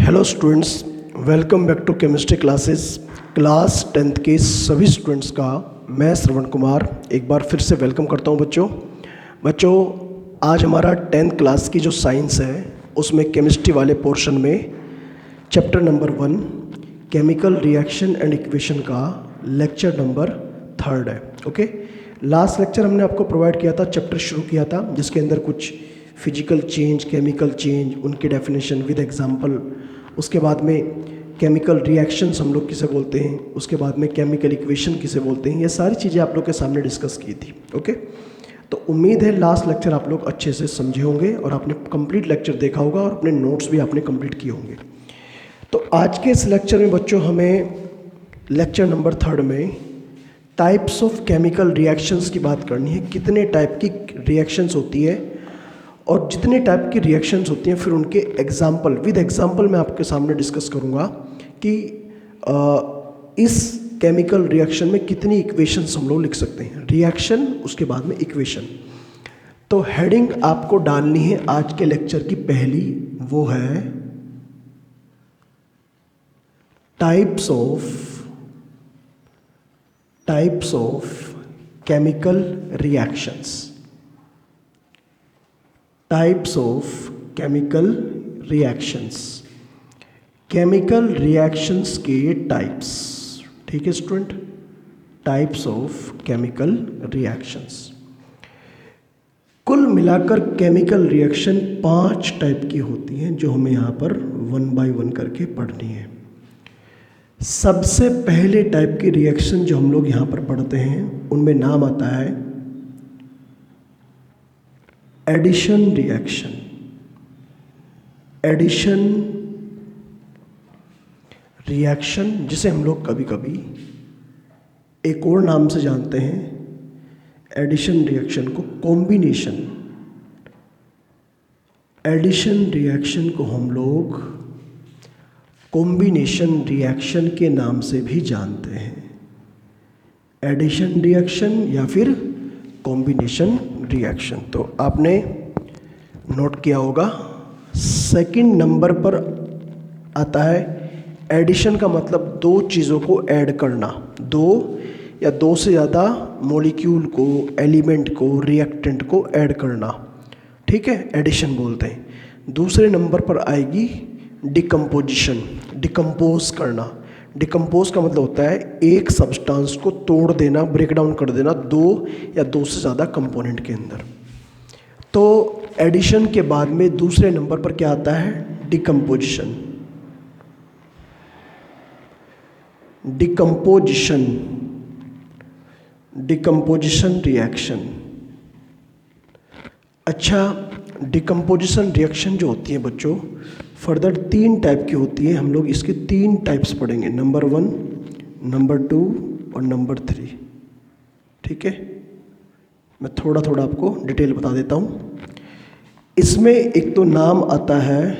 Hello students, welcome back to chemistry classes. Class 10th के सभी students का मैं श्रवण कुमार एक बार फिर से वेलकम करता हूं। बच्चों आज हमारा 10th क्लास की जो साइंस है उसमें केमिस्ट्री वाले पोर्शन में chapter number 1 chemical reaction and equation का लेक्चर नंबर 3 है। ओके, लास्ट लेक्चर हमने आपको प्रोवाइड किया था, चैप्टर शुरू किया था जिसके अंदर कुछ फिजिकल चेंज, केमिकल चेंज, उनके डेफिनेशन विद एग्जांपल, उसके बाद में केमिकल रिएक्शंस हम लोग किसे बोलते हैं, उसके बाद में केमिकल इक्वेशन किसे बोलते हैं, ये सारी चीज़ें आप लोग के सामने डिस्कस की थी। ओके, तो उम्मीद है लास्ट लेक्चर आप लोग अच्छे से समझे होंगे और आपने कंप्लीट लेक्चर देखा होगा और अपने नोट्स भी आपने कंप्लीट किए होंगे। तो आज के इस लेक्चर में बच्चों हमें लेक्चर नंबर 3 में टाइप्स ऑफ केमिकल रिएक्शंस की बात करनी है। कितने टाइप की रिएक्शंस होती है और जितने टाइप की रिएक्शंस होती हैं फिर उनके एग्जाम्पल विद एग्जाम्पल मैं आपके सामने डिस्कस करूँगा कि इस केमिकल रिएक्शन में कितनी इक्वेशंस हम लोग लिख सकते हैं। रिएक्शन, उसके बाद में इक्वेशन। तो हेडिंग आपको डालनी है आज के लेक्चर की पहली, वो है types of chemical reactions. Types of chemical reactions, chemical reactions के टाइप्स। ठीक है student, types of chemical reactions. कुल मिलाकर केमिकल रिएक्शन 5 टाइप की होती हैं जो हमें यहाँ पर 1 बाय 1 करके पढ़नी है। सबसे पहले टाइप की रिएक्शन जो हम लोग यहाँ पर पढ़ते हैं उनमें नाम आता है एडिशन रिएक्शन। एडिशन रिएक्शन जिसे हम लोग कभी कभी एक और नाम से जानते हैं, एडिशन रिएक्शन को कॉम्बिनेशन। एडिशन रिएक्शन को हम लोग कॉम्बिनेशन रिएक्शन के नाम से भी जानते हैं। एडिशन रिएक्शन या फिर कॉम्बिनेशन रिएक्शन। तो आपने नोट किया होगा सेकंड नंबर पर आता है एडिशन का मतलब दो चीज़ों को ऐड करना, दो या दो से ज़्यादा मॉलिक्यूल को, एलिमेंट को, रिएक्टेंट को ऐड करना। ठीक है, एडिशन बोलते हैं। दूसरे नंबर पर आएगी डिकम्पोजिशन, डिकम्पोज करना। डिकम्पोज का मतलब होता है एक सब्सटेंस को तोड़ देना, ब्रेक डाउन कर देना दो या दो से ज़्यादा कंपोनेंट के अंदर। तो एडिशन के बाद में दूसरे नंबर पर क्या आता है, डिकम्पोजिशन। Decomposition, decomposition reaction. अच्छा, डिकम्पोजिशन रिएक्शन जो होती है बच्चों फर्दर 3 टाइप की होती है। हम लोग इसके 3 टाइप्स पढ़ेंगे, नंबर 1, नंबर 2 और नंबर 3। ठीक है, मैं थोड़ा थोड़ा आपको डिटेल बता देता हूँ। इसमें एक तो नाम आता है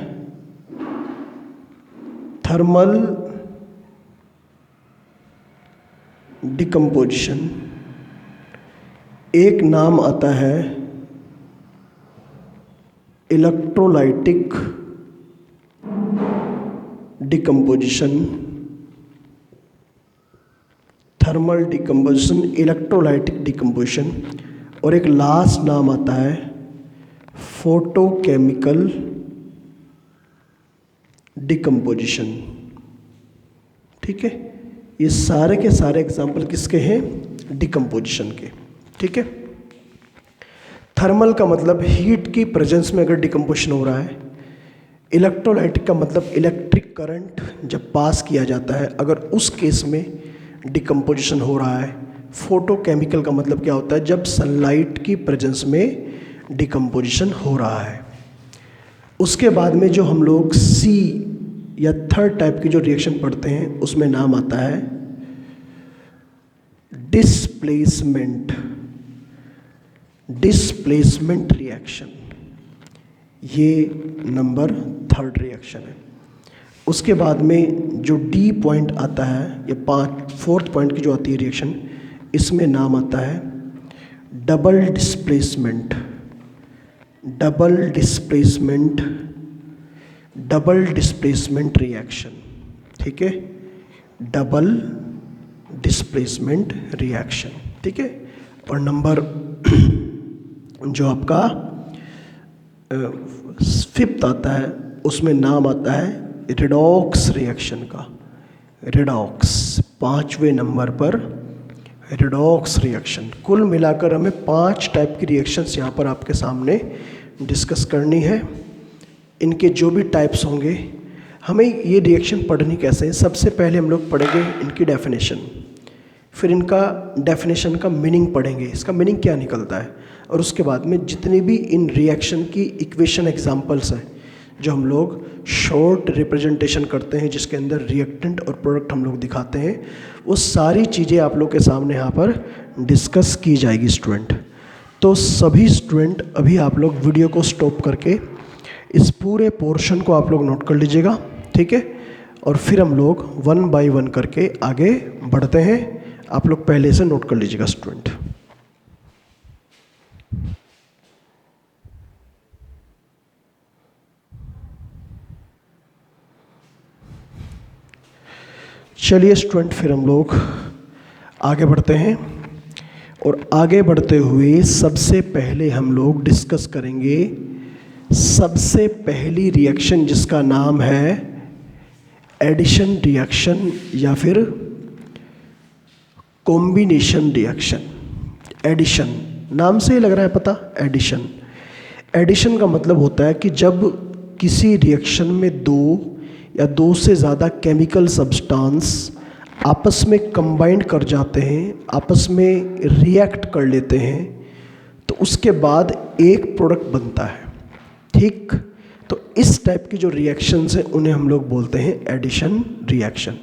थर्मल डिकम्पोजिशन, एक नाम आता है electrolytic decomposition. Thermal decomposition, electrolytic decomposition, और एक लास्ट नाम आता है फोटोकेमिकल डिकम्पोजिशन। ठीक है, ये सारे के सारे एग्जाम्पल किसके हैं, डिकम्पोजिशन के। ठीक है, थर्मल का मतलब हीट की प्रेजेंस में अगर डिकम्पोजिशन हो रहा है। इलेक्ट्रोलाइटिक का मतलब इलेक्ट्रिक करंट जब पास किया जाता है, अगर उस केस में डिकम्पोजिशन हो रहा है। फोटोकेमिकल का मतलब क्या होता है, जब सनलाइट की प्रेजेंस में डिकम्पोजिशन हो रहा है। उसके बाद में जो हम लोग सी या थर्ड टाइप की जो रिएक्शन पढ़ते हैं उसमें नाम आता है डिस्प्लेसमेंट, डिस्प्लेसमेंट रिएक्शन। ये नंबर 3 रिएक्शन है। उसके बाद में जो डी पॉइंट आता है, ये 4th पॉइंट की जो आती है रिएक्शन, इसमें नाम आता है double displacement. Double displacement double displacement reaction, ठीक है, डबल डिस्प्लेसमेंट रिएक्शन, ठीक है। और नंबर जो आपका 5th आता है उसमें नाम आता है रेडॉक्स रिएक्शन का, रेडॉक्स 5वें नंबर पर रेडॉक्स रिएक्शन। कुल मिलाकर हमें 5 टाइप की रिएक्शंस यहाँ पर आपके सामने डिस्कस करनी है। इनके जो भी टाइप्स होंगे, हमें ये रिएक्शन पढ़नी कैसे है, सबसे पहले हम लोग पढ़ेंगे इनकी डेफिनेशन, फिर इनका डेफिनेशन का मीनिंग पढ़ेंगे, इसका मीनिंग क्या निकलता है, और उसके बाद में जितनी भी इन रिएक्शन की इक्वेशन एग्जांपल्स हैं जो हम लोग शॉर्ट रिप्रेजेंटेशन करते हैं, जिसके अंदर रिएक्टेंट और प्रोडक्ट हम लोग दिखाते हैं, वो सारी चीज़ें आप लोग के सामने यहाँ पर डिस्कस की जाएगी स्टूडेंट। तो सभी स्टूडेंट अभी आप लोग वीडियो को स्टॉप करके इस पूरे पोर्शन को आप लोग नोट कर लीजिएगा, ठीक है, और फिर हम लोग 1 बाय 1 करके आगे बढ़ते हैं। आप लोग पहले से नोट कर लीजिएगा स्टूडेंट। चलिए स्टूडेंट, फिर हम लोग आगे बढ़ते हैं, और आगे बढ़ते हुए सबसे पहले हम लोग डिस्कस करेंगे सबसे पहली रिएक्शन, जिसका नाम है एडिशन रिएक्शन या फिर कॉम्बिनेशन रिएक्शन। एडिशन नाम से ही लग रहा है पता, एडिशन। एडिशन का मतलब होता है कि जब किसी रिएक्शन में 2 या 2 से ज़्यादा केमिकल सब्सटेंस आपस में कंबाइंड कर जाते हैं, आपस में रिएक्ट कर लेते हैं, तो उसके बाद एक प्रोडक्ट बनता है, ठीक। तो इस टाइप की जो रिएक्शंस हैं उन्हें हम लोग बोलते हैं एडिशन रिएक्शन।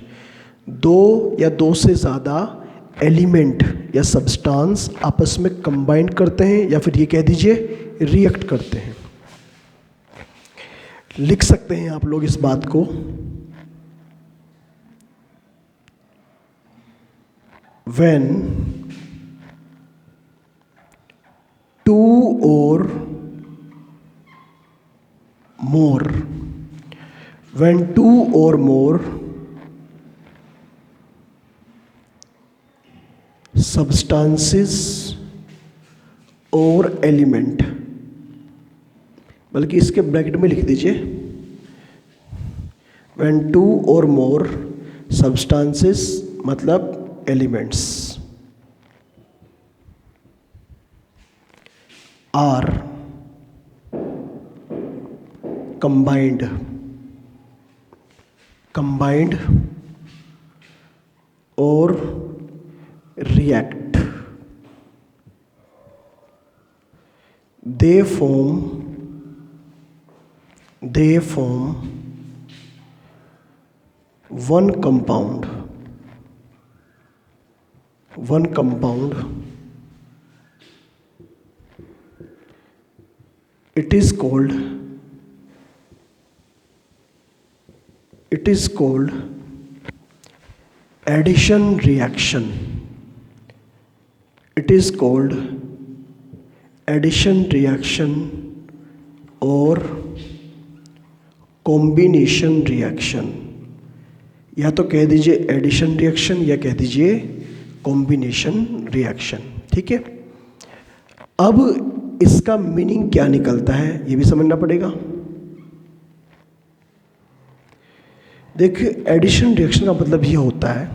2 या 2 से ज़्यादा एलिमेंट या सब्सटेंस आपस में कंबाइंड करते हैं, या फिर ये कह दीजिए रिएक्ट करते हैं। लिख सकते हैं आप लोग इस बात को, when 2 or more, when 2 or more substances or element, बल्कि इसके ब्रैकेट में लिख दीजिए when 2 or more substances मतलब elements are combined or react, they form one compound. It is called addition reaction. It is called addition reaction और combination reaction. या तो कह दीजिए एडिशन रिएक्शन या कह दीजिए कॉम्बिनेशन रिएक्शन, ठीक है। अब इसका मीनिंग क्या निकलता है ये भी समझना पड़ेगा। देखिए, एडिशन रिएक्शन का मतलब ये होता है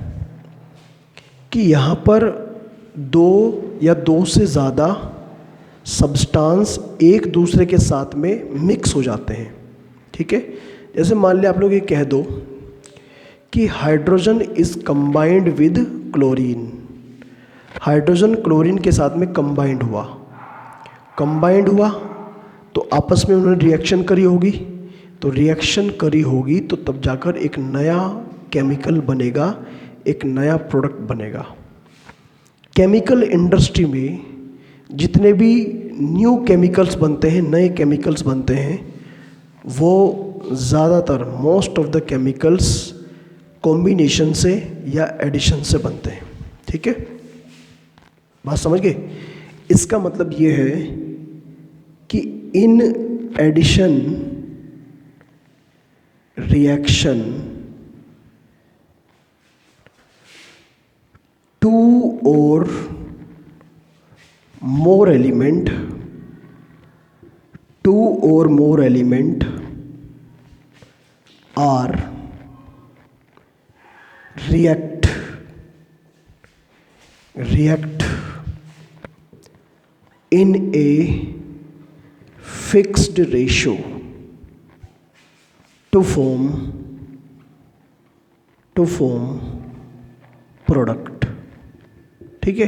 कि यहाँ पर 2 या 2 से ज़्यादा सब्सटेंस एक दूसरे के साथ में मिक्स हो जाते हैं, ठीक है। जैसे मान लिया आप लोग ये कह दो कि hydrogen is combined with chlorine. Hydrogen chlorine के साथ में कंबाइंड हुआ तो आपस में उन्होंने रिएक्शन करी होगी, तो तब जाकर एक नया केमिकल बनेगा, एक नया प्रोडक्ट बनेगा। केमिकल इंडस्ट्री में जितने भी न्यू केमिकल्स बनते हैं, नए केमिकल्स बनते हैं, वो ज़्यादातर most of the chemicals combination से या एडिशन से बनते हैं, ठीक है। बात समझ गए? इसका मतलब ये है कि इन addition reaction, two or more element are react in a fixed ratio to form product. ठीक है,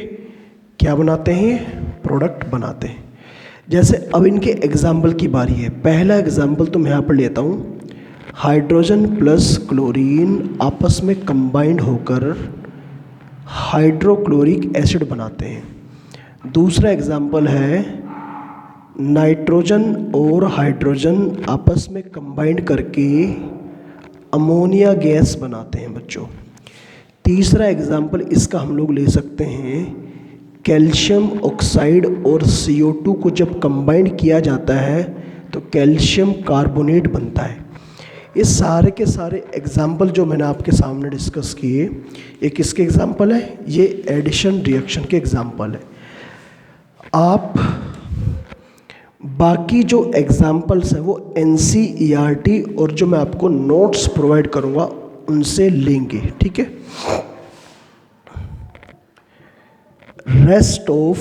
क्या बनाते हैं? प्रोडक्ट बनाते हैं। जैसे अब इनके एग्जाम्पल की बारी है। पहला एग्जाम्पल तो मैं यहाँ पर लेता हूँ, हाइड्रोजन प्लस क्लोरीन आपस में कंबाइंड होकर हाइड्रोक्लोरिक एसिड बनाते हैं। दूसरा एग्जाम्पल है नाइट्रोजन और हाइड्रोजन आपस में कंबाइंड करके अमोनिया गैस बनाते हैं बच्चों। तीसरा एग्जाम्पल इसका हम लोग ले सकते हैं, कैल्शियम ऑक्साइड और CO2 को जब कंबाइंड किया जाता है तो कैल्शियम कार्बोनेट बनता है। ये सारे के सारे एग्जाम्पल जो मैंने आपके सामने डिस्कस किए, ये किसके एग्जाम्पल है? ये एडिशन रिएक्शन के एग्जाम्पल है। आप बाकी जो एग्जाम्पल्स हैं वो NCERT और जो मैं आपको नोट्स प्रोवाइड करूँगा उनसे लेंगे। ठीक है, rest of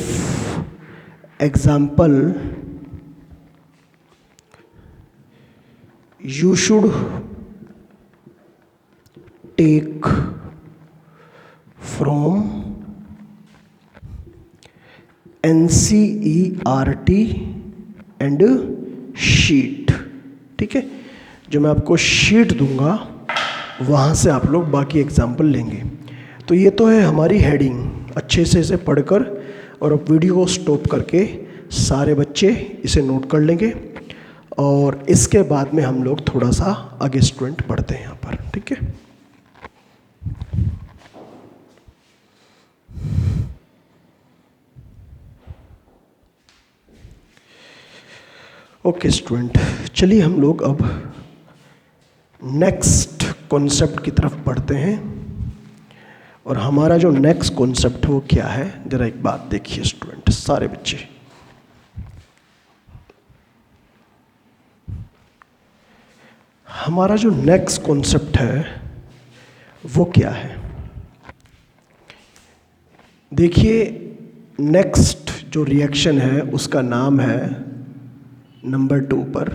example you should take from NCERT and sheet। ठीक है, जो मैं आपको शीट दूंगा वहाँ से आप लोग बाकी एग्जाम्पल लेंगे। तो ये तो है हमारी हेडिंग, अच्छे से इसे पढ़कर और अब वीडियो को स्टॉप करके सारे बच्चे इसे नोट कर लेंगे और इसके बाद में हम लोग थोड़ा सा आगे स्टूडेंट बढ़ते हैं यहाँ पर। ठीक है, ओके स्टूडेंट, चलिए हम लोग अब नेक्स्ट कॉन्सेप्ट की तरफ बढ़ते हैं। और हमारा जो नेक्स्ट कॉन्सेप्ट है वो क्या है, जरा एक बात देखिए स्टूडेंट, सारे बच्चे। हमारा जो नेक्स्ट कॉन्सेप्ट है वो क्या है? देखिए, नेक्स्ट जो रिएक्शन है उसका नाम है नंबर 2 पर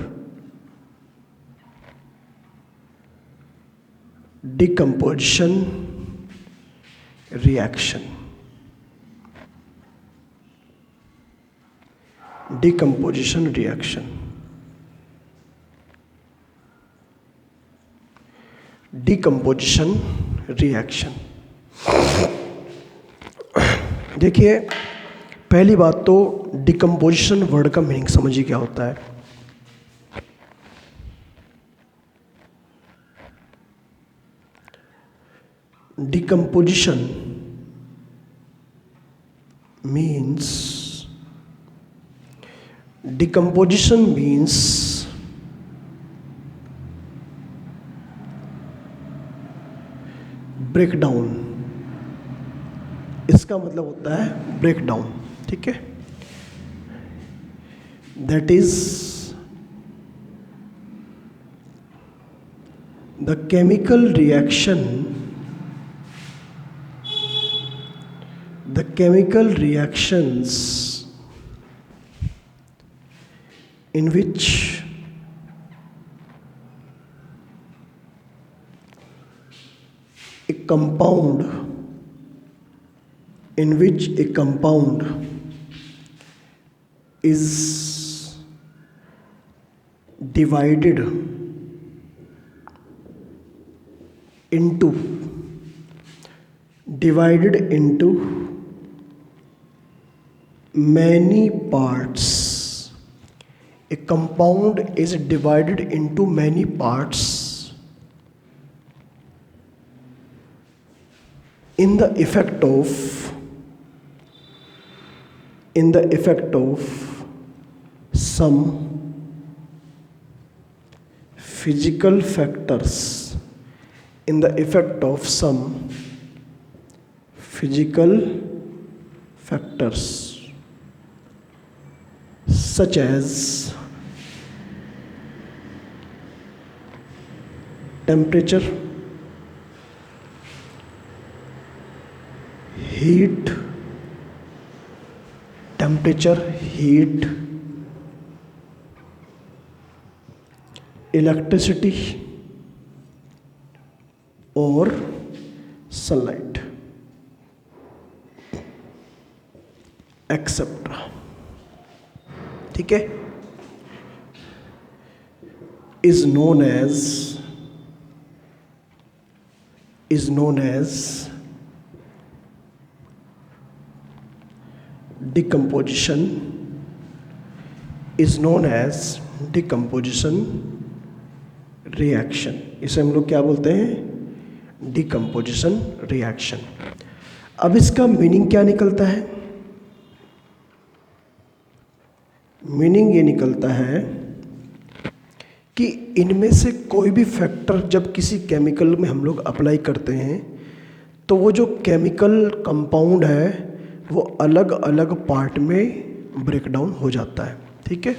decomposition reaction. Decomposition reaction, decomposition reaction. देखिए, पहली बात तो डिकम्पोजिशन वर्ड का मीनिंग समझिए क्या होता है। Decomposition means break down. इसका मतलब होता है ब्रेक डाउन। ठीक है, that is the chemical reaction, the chemical reactions in which a compound is divided into many parts. A compound is divided into many parts in the effect of some physical factors in the effect of some physical factors such as temperature, heat, electricity और sunlight, etcetera. ठीक है, is known as decomposition, reaction. इसे हम लोग क्या बोलते हैं? Decomposition reaction. अब इसका मीनिंग क्या निकलता है? मीनिंग ये निकलता है कि इनमें से कोई भी फैक्टर जब किसी केमिकल में हम लोग अप्लाई करते हैं तो वो जो केमिकल कंपाउंड है वो अलग अलग पार्ट में ब्रेक डाउन हो जाता है। ठीक है,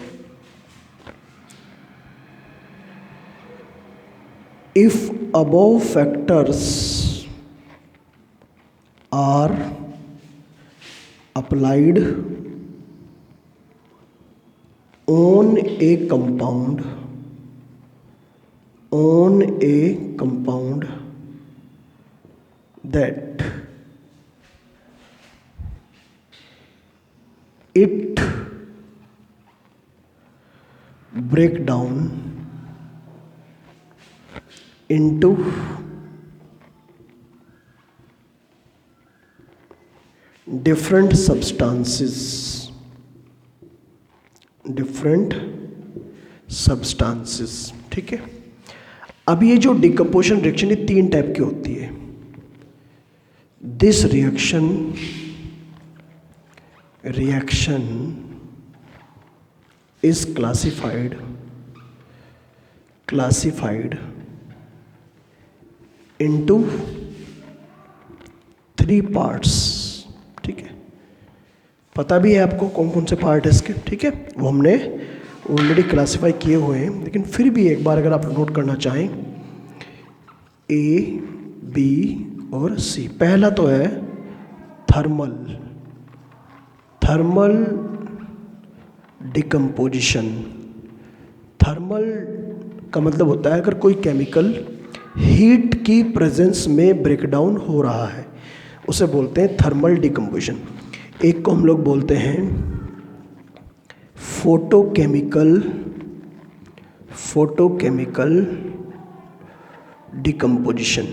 if above factors are applied on a compound that it break down into different substances। ठीक है, अब ये जो डिकम्पोजिशन रिएक्शन ये 3 टाइप की होती है। This reaction is classified into 3 parts. ठीक है, पता भी है आपको कौन कौन से पार्ट है इसके। ठीक है, वो हमने ऑलरेडी क्लासिफाई किए हुए हैं, लेकिन फिर भी एक बार अगर आप नोट करना चाहें, ए, बी और सी। पहला तो है थर्मल डिकम्पोजिशन। थर्मल का मतलब होता है अगर कोई केमिकल हीट की प्रेजेंस में ब्रेकडाउन हो रहा है उसे बोलते हैं थर्मल डिकम्पोजिशन। एक को हम लोग बोलते हैं फोटोकेमिकल डिकम्पोजिशन,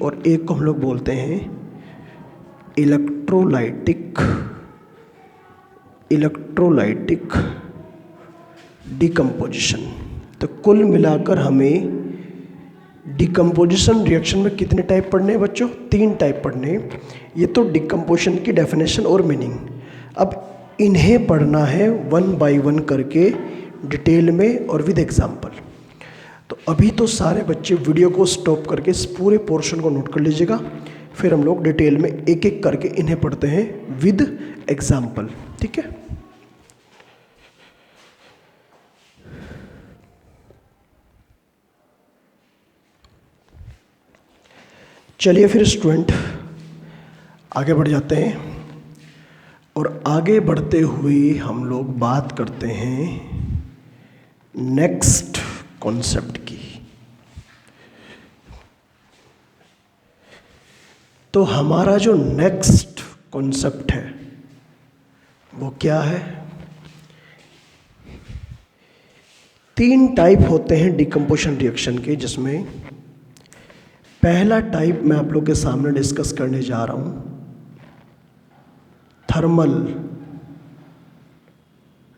और एक को हम लोग बोलते हैं इलेक्ट्रोलाइटिक डिकम्पोजिशन। तो कुल मिलाकर हमें डिकम्पोजिशन रिएक्शन में कितने टाइप पढ़ने हैं बच्चों? 3 टाइप पढ़ने हैं। ये तो डिकम्पोजिशन की डेफिनेशन और मीनिंग। अब इन्हें पढ़ना है 1 बाय 1 करके डिटेल में और विद एग्जाम्पल। तो अभी तो सारे बच्चे वीडियो को स्टॉप करके इस पूरे पोर्शन को नोट कर लीजिएगा, फिर हम लोग डिटेल में एक एक करके इन्हें पढ़ते हैं विद एग्जाम्पल। ठीक है, चलिए फिर स्टूडेंट आगे बढ़ जाते हैं, और आगे बढ़ते हुए हम लोग बात करते हैं नेक्स्ट कॉन्सेप्ट की। तो हमारा जो नेक्स्ट कॉन्सेप्ट है वो क्या है? 3 टाइप होते हैं डिकम्पोजिशन रिएक्शन के, जिसमें पहला टाइप मैं आप लोग के सामने डिस्कस करने जा रहा हूं, थर्मल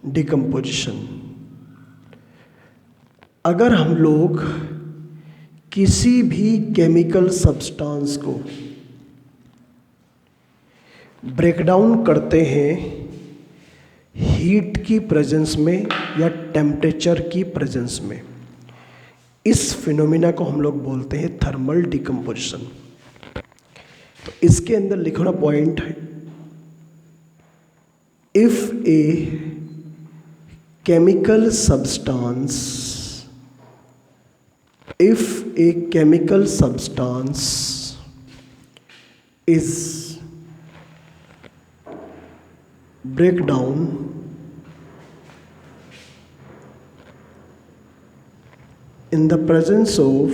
डिकम्पोजिशन। अगर हम लोग किसी भी केमिकल सब्सटेंस को ब्रेकडाउन करते हैं हीट की प्रेजेंस में या टेम्परेचर की प्रेजेंस में। इस फिनोमिना को हम लोग बोलते हैं थर्मल डिकम्पोजिशन। तो इसके अंदर लिखो ना point, if a chemical substance, if a chemical substance is breakdown in the presence of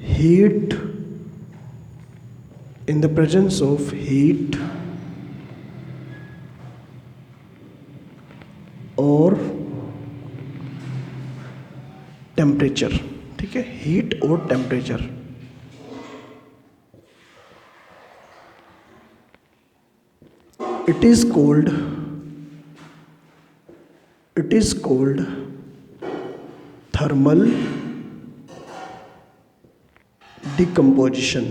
heat, in the presence of heat और टेम्परेचर, ठीक है, हीट और temperature, it is called thermal decomposition,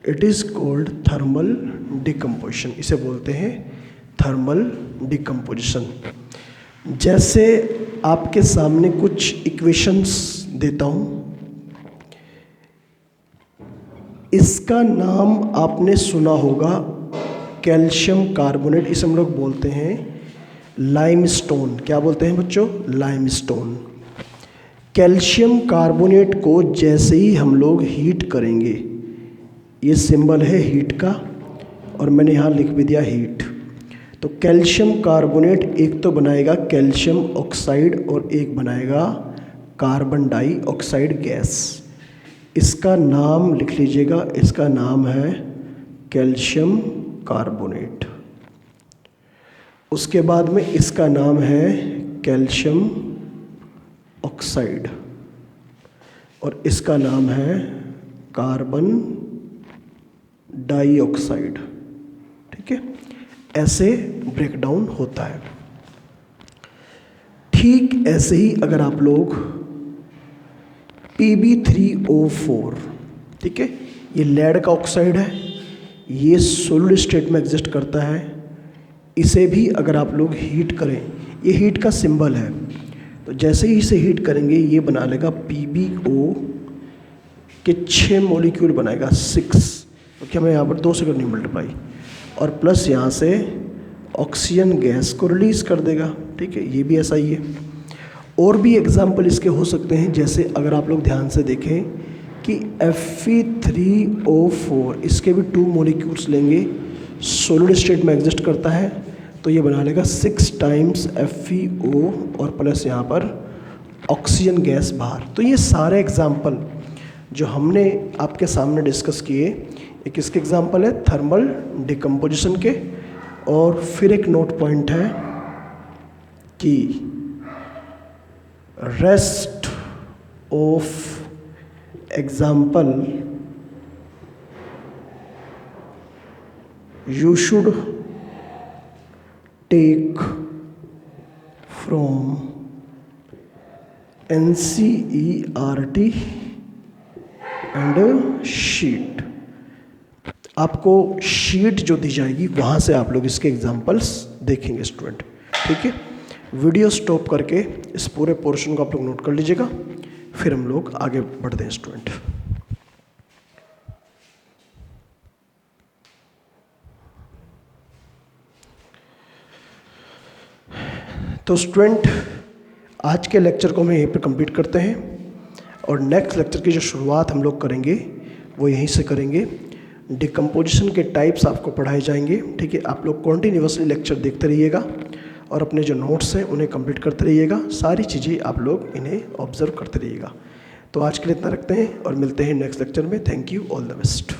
it is called thermal decomposition, इसे बोलते हैं thermal decomposition. जैसे आपके सामने कुछ इक्वेशंस देता हूँ, इसका नाम आपने सुना होगा कैल्शियम कार्बोनेट, इसे हम लोग बोलते हैं लाइमस्टोन। क्या बोलते हैं बच्चों? लाइमस्टोन। कैल्शियम कार्बोनेट को जैसे ही हम लोग हीट करेंगे, ये सिंबल है हीट का और मैंने यहाँ लिख भी दिया हीट, तो कैल्शियम कार्बोनेट एक तो बनाएगा कैल्शियम ऑक्साइड और एक बनाएगा कार्बन डाइऑक्साइड गैस। इसका नाम लिख लीजिएगा, इसका नाम है कैल्शियम कार्बोनेट। उसके बाद में इसका नाम है कैल्शियम ऑक्साइड और इसका नाम है कार्बन डाइऑक्साइड, ठीक है। ऐसे ब्रेकडाउन होता है। ठीक ऐसे ही अगर आप लोग Pb3O4, ठीक है, ये लेड का ऑक्साइड है, ये सॉलिड स्टेट में एग्जिस्ट करता है, इसे भी अगर आप लोग हीट करें, ये हीट का सिंबल है, तो जैसे ही इसे हीट करेंगे ये बना लेगा PbO के 6 मॉलिक्यूल बनाएगा 6, तो क्या मैं यहाँ पर 2 से करनी मल्टीप्लाई और प्लस यहाँ से ऑक्सीजन गैस को रिलीज़ कर देगा, ठीक है। ये भी ऐसा ही है। और भी एग्जाम्पल इसके हो सकते हैं, जैसे अगर आप लोग ध्यान से देखें कि Fe3O4, इसके भी 2 मॉलिक्यूल्स लेंगे, सॉलिड स्टेट में एग्जिस्ट करता है, तो ये बना लेगा 6 टाइम्स FeO और प्लस यहाँ पर ऑक्सीजन गैस बाहर। तो ये सारे एग्जाम्पल जो हमने आपके सामने डिस्कस किए, एक इसके एग्जाम्पल है थर्मल डिकम्पोजिशन के। और फिर एक नोट पॉइंट है कि rest of example you should take from NCERT and sheet. आपको शीट जो दी जाएगी वहाँ से आप लोग इसके एग्जाम्पल्स देखेंगे स्टूडेंट, ठीक है। वीडियो स्टॉप करके इस पूरे पोर्शन को आप लोग नोट कर लीजिएगा, फिर हम लोग आगे बढ़ते हैं स्टूडेंट। तो स्टूडेंट आज के लेक्चर को हम यहीं पर कंप्लीट करते हैं और नेक्स्ट लेक्चर की जो शुरुआत हम लोग करेंगे वो यहीं से करेंगे। डिकम्पोजिशन के टाइप्स आपको पढ़ाए जाएंगे, ठीक है। आप लोग कॉन्टीन्यूसली लेक्चर देखते रहिएगा और अपने जो नोट्स हैं उन्हें कंप्लीट करते रहिएगा। सारी चीज़ें आप लोग इन्हें ऑब्जर्व करते रहिएगा। तो आज के लिए इतना रखते हैं और मिलते हैं नेक्स्ट लेक्चर में। Thank you, all the best.